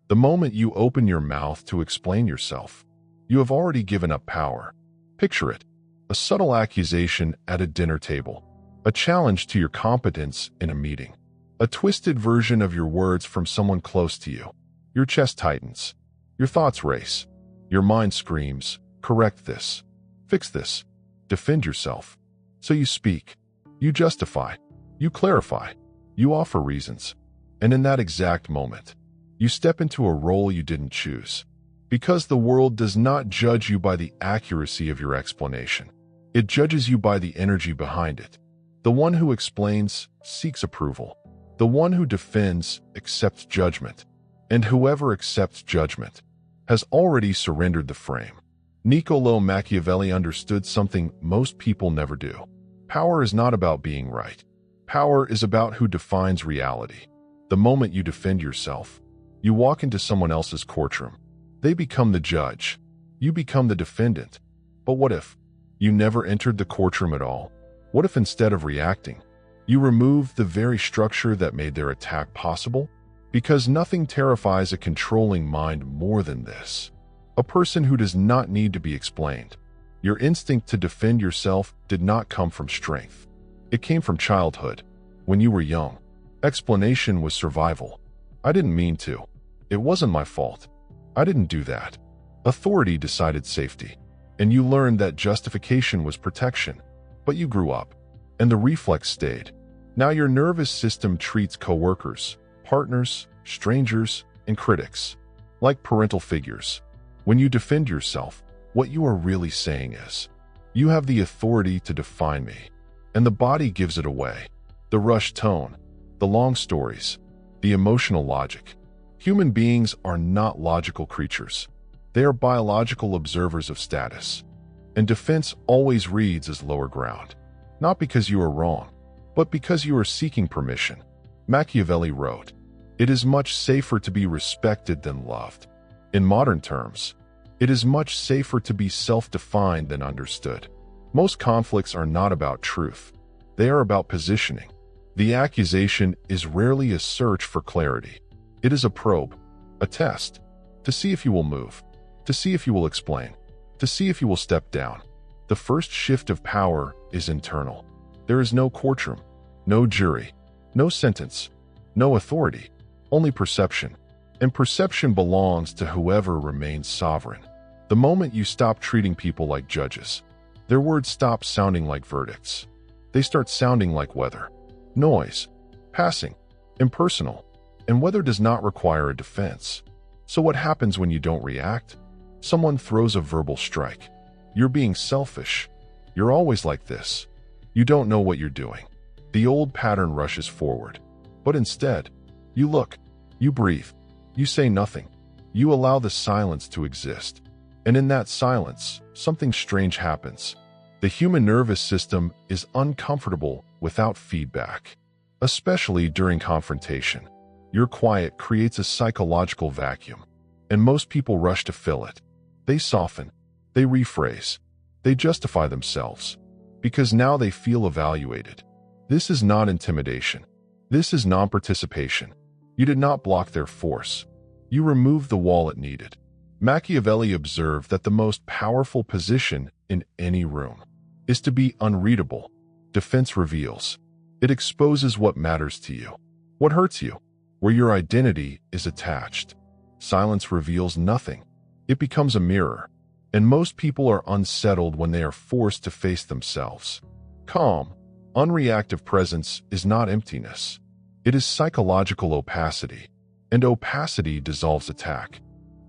The moment you open your mouth to explain yourself, you have already given up power. Picture it: a subtle accusation at a dinner table, a challenge to your competence in a meeting, a twisted version of your words from someone close to you. Your chest tightens, your thoughts race, your mind screams, correct this, fix this, defend yourself. So you speak, you justify, you clarify, you offer reasons. And in that exact moment, you step into a role you didn't choose. Because the world does not judge you by the accuracy of your explanation. It judges you by the energy behind it. The one who explains seeks approval. The one who defends accepts judgment. And whoever accepts judgment has already surrendered the frame. Niccolò Machiavelli understood something most people never do. Power is not about being right. Power is about who defines reality. The moment you defend yourself, you walk into someone else's courtroom. They become the judge. You become the defendant. But what if you never entered the courtroom at all? What if instead of reacting, you removed the very structure that made their attack possible? Because nothing terrifies a controlling mind more than this. A person who does not need to be explained. Your instinct to defend yourself did not come from strength. It came from childhood. When you were young, explanation was survival. I didn't mean to. It wasn't my fault. I didn't do that. Authority decided safety. And you learned that justification was protection. But you grew up, and the reflex stayed. Now your nervous system treats coworkers, partners, strangers, and critics like parental figures. When you defend yourself, what you are really saying is, you have the authority to define me. And the body gives it away. The rushed tone, the long stories, the emotional logic. Human beings are not logical creatures. They are biological observers of status. And defense always reads as lower ground. Not because you are wrong, but because you are seeking permission. Machiavelli wrote, "It is much safer to be respected than loved." In modern terms, it is much safer to be self-defined than understood. Most conflicts are not about truth. They are about positioning. The accusation is rarely a search for clarity. It is a probe, a test, to see if you will move, to see if you will explain, to see if you will step down. The first shift of power is internal. There is no courtroom, no jury, no sentence, no authority, only perception. And perception belongs to whoever remains sovereign. The moment you stop treating people like judges, their words stop sounding like verdicts. They start sounding like weather, noise, passing, impersonal. And weather does not require a defense. So what happens when you don't react? Someone throws a verbal strike. You're being selfish. You're always like this. You don't know what you're doing. The old pattern rushes forward. But instead, you look, you breathe, you say nothing. You allow the silence to exist. And in that silence, something strange happens. The human nervous system is uncomfortable without feedback, especially during confrontation. Your quiet creates a psychological vacuum, and most people rush to fill it. They soften, they rephrase, they justify themselves, because now they feel evaluated. This is not intimidation. This is non-participation. You did not block their force. You removed the wall it needed. Machiavelli observed that the most powerful position in any room is to be unreadable. Defense reveals. It exposes what matters to you, what hurts you, where your identity is attached. Silence reveals nothing. It becomes a mirror. And most people are unsettled when they are forced to face themselves. Calm, unreactive presence is not emptiness. It is psychological opacity. And opacity dissolves attack.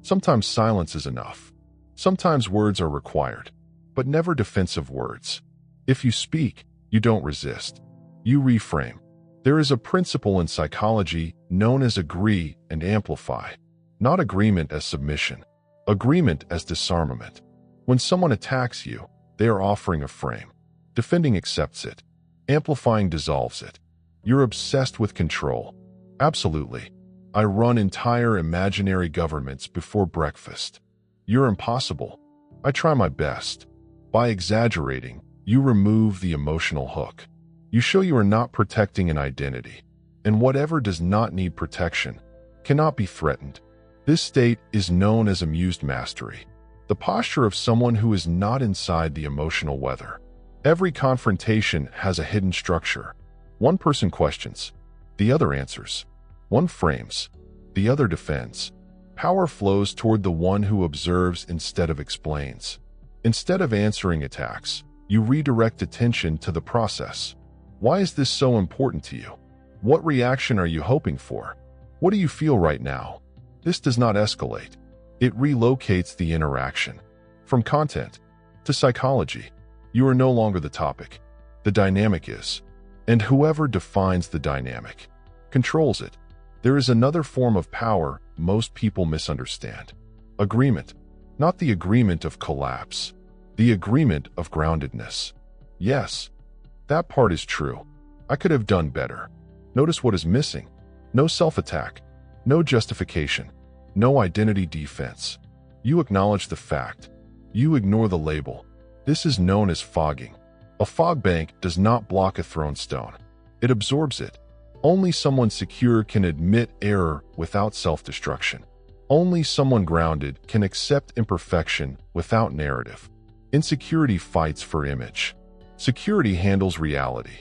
Sometimes silence is enough. Sometimes words are required, but never defensive words. If you speak, you don't resist. You reframe. There is a principle in psychology known as agree and amplify. Not agreement as submission. Agreement as disarmament. When someone attacks you, they are offering a frame. Defending accepts it. Amplifying dissolves it. You're obsessed with control. Absolutely. I run entire imaginary governments before breakfast. You're impossible. I try my best. By exaggerating, you remove the emotional hook. You show you are not protecting an identity. And whatever does not need protection cannot be threatened. This state is known as amused mastery, the posture of someone who is not inside the emotional weather. Every confrontation has a hidden structure. One person questions, the other answers. One frames, the other defends. Power flows toward the one who observes instead of explains. Instead of answering attacks, you redirect attention to the process. Why is this so important to you? What reaction are you hoping for? What do you feel right now? This does not escalate. It relocates the interaction. From content to psychology, you are no longer the topic. The dynamic is. And whoever defines the dynamic controls it. There is another form of power most people misunderstand. Agreement. Not the agreement of collapse. The agreement of groundedness. Yes, that part is true. I could have done better. Notice what is missing. No self-attack. No justification. No identity defense. You acknowledge the fact. You ignore the label. This is known as fogging. A fog bank does not block a thrown stone. It absorbs it. Only someone secure can admit error without self-destruction. Only someone grounded can accept imperfection without narrative. Insecurity fights for image. Security handles reality.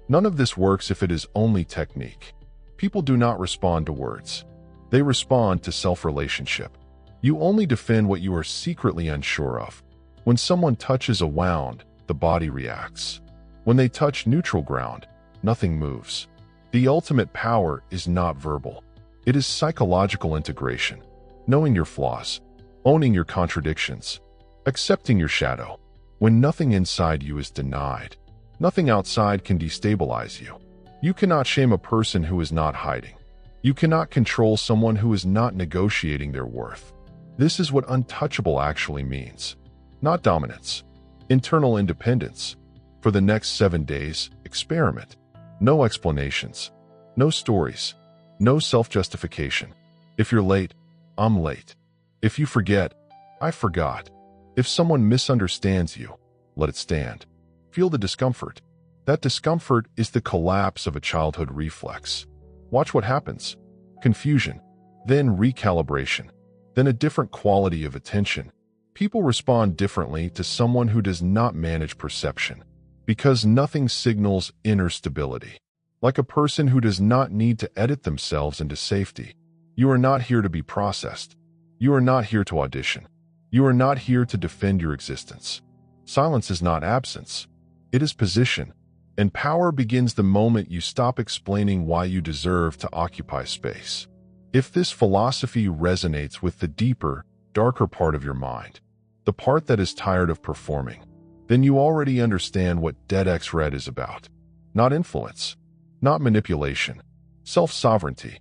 None of this works if it is only technique. People do not respond to words. They respond to self-relationship. You only defend what you are secretly unsure of. When someone touches a wound, the body reacts. When they touch neutral ground, nothing moves. The ultimate power is not verbal. It is psychological integration. Knowing your flaws, owning your contradictions, accepting your shadow. When nothing inside you is denied, nothing outside can destabilize you. You cannot shame a person who is not hiding. You cannot control someone who is not negotiating their worth. This is what untouchable actually means. Not dominance. Internal independence. For the next 7 days, experiment. No explanations. No stories. No self-justification. If you're late, I'm late. If you forget, I forgot. If someone misunderstands you, let it stand. Feel the discomfort. That discomfort is the collapse of a childhood reflex. Watch what happens. Confusion, then recalibration, then a different quality of attention. People respond differently to someone who does not manage perception, because nothing signals inner stability. Like a person who does not need to edit themselves into safety. You are not here to be processed. You are not here to audition. You are not here to defend your existence. Silence is not absence. It is position. And power begins the moment you stop explaining why you deserve to occupy space. If this philosophy resonates with the deeper, darker part of your mind, the part that is tired of performing, then you already understand what Dead X Red is about. Not influence, not manipulation, self-sovereignty.